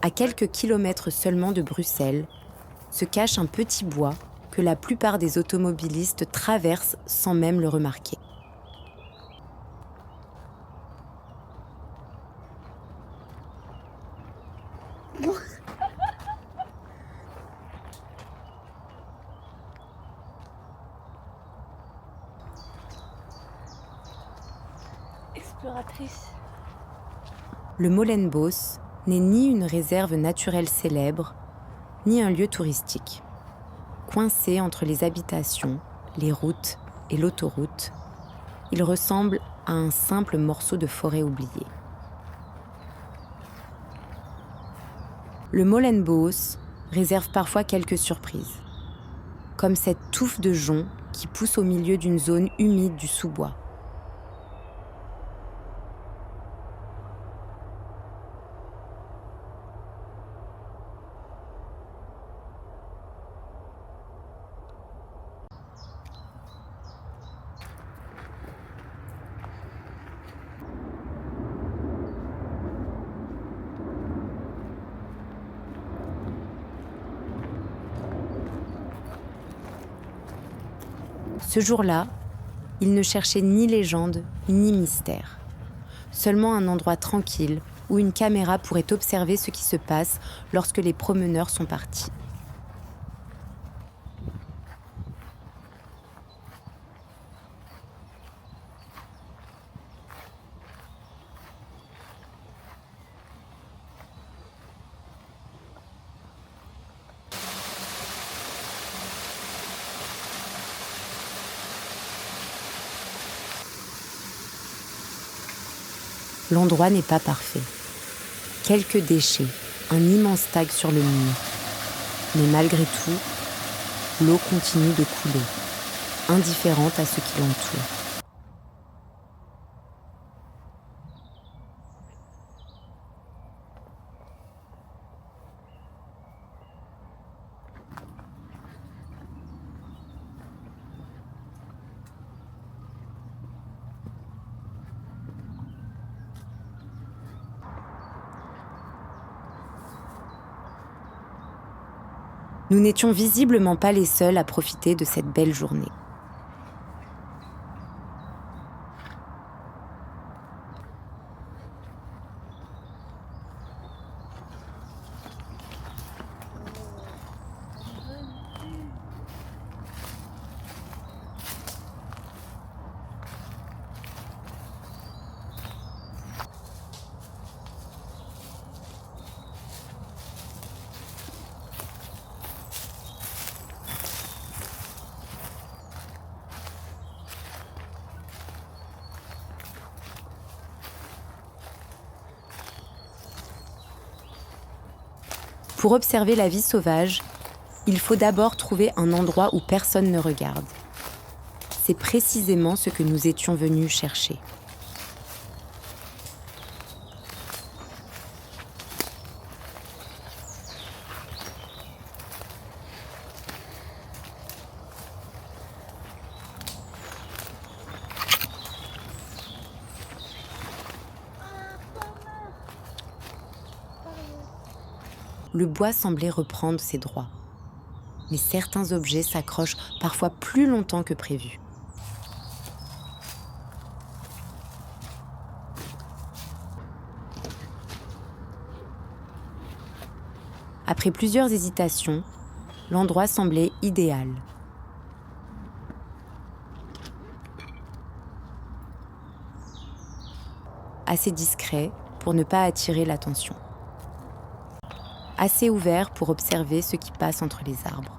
À quelques kilomètres seulement de Bruxelles, se cache un petit bois que la plupart des automobilistes traversent sans même le remarquer. Exploratrice. Le Molenboos n'est ni une réserve naturelle célèbre, ni un lieu touristique. Coincé entre les habitations, les routes et l'autoroute, il ressemble à un simple morceau de forêt oublié. Le Molenboos réserve parfois quelques surprises, comme cette touffe de jonc qui pousse au milieu d'une zone humide du sous-bois. Ce jour-là, il ne cherchait ni légende ni mystère. Seulement un endroit tranquille où une caméra pourrait observer ce qui se passe lorsque les promeneurs sont partis. L'endroit n'est pas parfait. Quelques déchets, un immense tag sur le mur. Mais malgré tout, l'eau continue de couler, indifférente à ce qui l'entoure. Nous n'étions visiblement pas les seuls à profiter de cette belle journée. Pour observer la vie sauvage, il faut d'abord trouver un endroit où personne ne regarde. C'est précisément ce que nous étions venus chercher. Le bois semblait reprendre ses droits. Mais certains objets s'accrochent parfois plus longtemps que prévu. Après plusieurs hésitations, l'endroit semblait idéal. Assez discret pour ne pas attirer l'attention. Assez ouvert pour observer ce qui passe entre les arbres.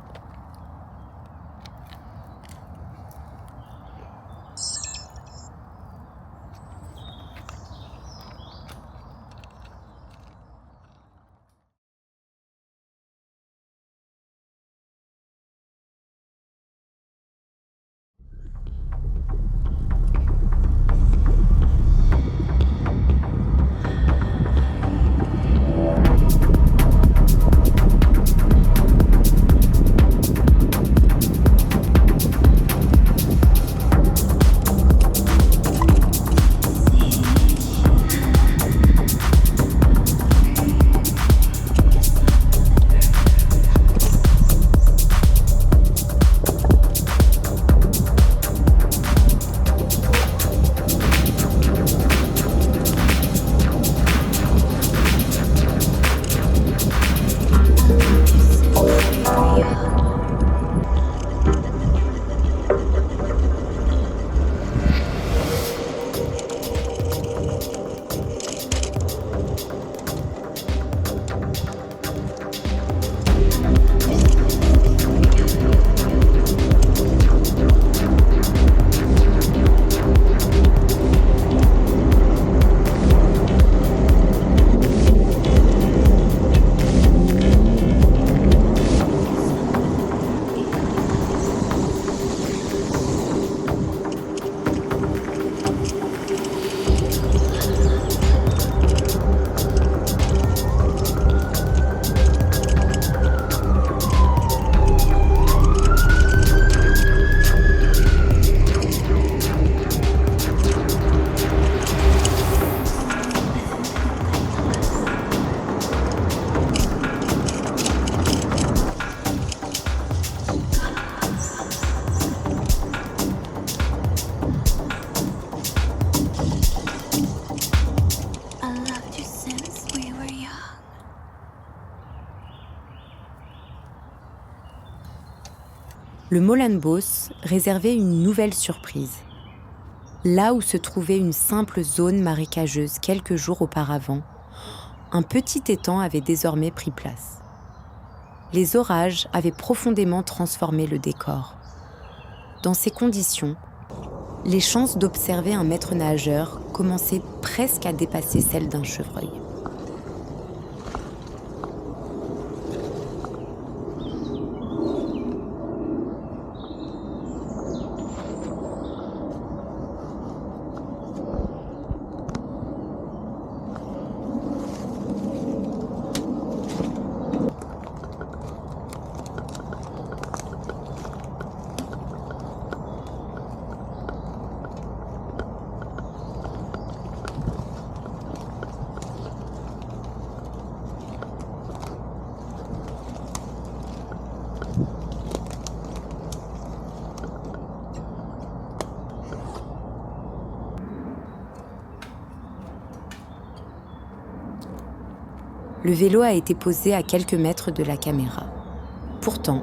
le Molenboos réservait une nouvelle surprise. Là où se trouvait une simple zone marécageuse quelques jours auparavant, un petit étang avait désormais pris place. Les orages avaient profondément transformé le décor. Dans ces conditions, les chances d'observer un maître nageur commençaient presque à dépasser celles d'un chevreuil. Le vélo a été posé à quelques mètres de la caméra. Pourtant,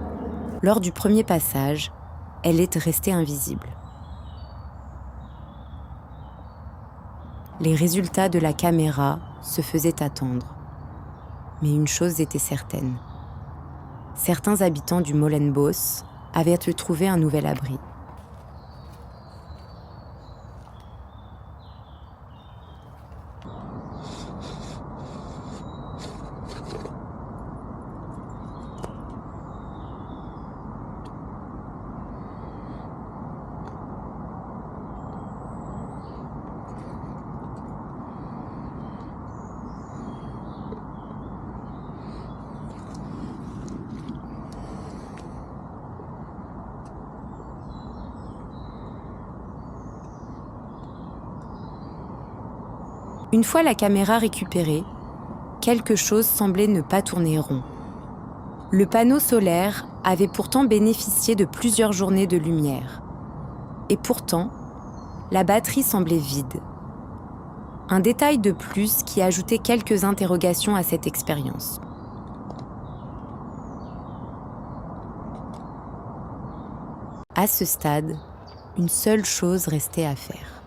lors du premier passage, elle est restée invisible. Les résultats de la caméra se faisaient attendre. Mais une chose était certaine. Certains habitants du Molenboos avaient trouvé un nouvel abri. Une fois la caméra récupérée, quelque chose semblait ne pas tourner rond. Le panneau solaire avait pourtant bénéficié de plusieurs journées de lumière. Et pourtant, la batterie semblait vide. Un détail de plus qui ajoutait quelques interrogations à cette expérience. À ce stade, une seule chose restait à faire.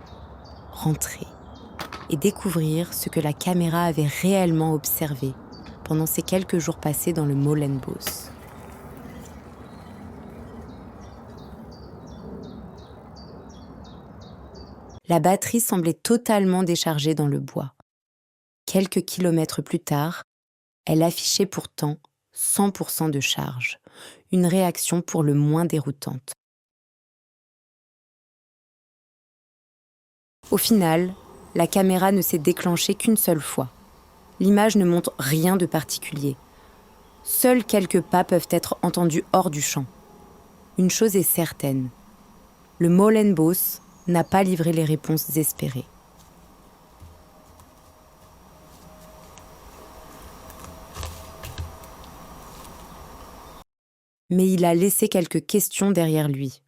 Rentrer et découvrir ce que la caméra avait réellement observé pendant ces quelques jours passés dans le Molenboos. La batterie semblait totalement déchargée dans le bois. Quelques kilomètres plus tard, elle affichait pourtant 100% de charge, une réaction pour le moins déroutante. Au final, la caméra ne s'est déclenchée qu'une seule fois. L'image ne montre rien de particulier. Seuls quelques pas peuvent être entendus hors du champ. Une chose est certaine, le Molenboos n'a pas livré les réponses espérées. Mais il a laissé quelques questions derrière lui.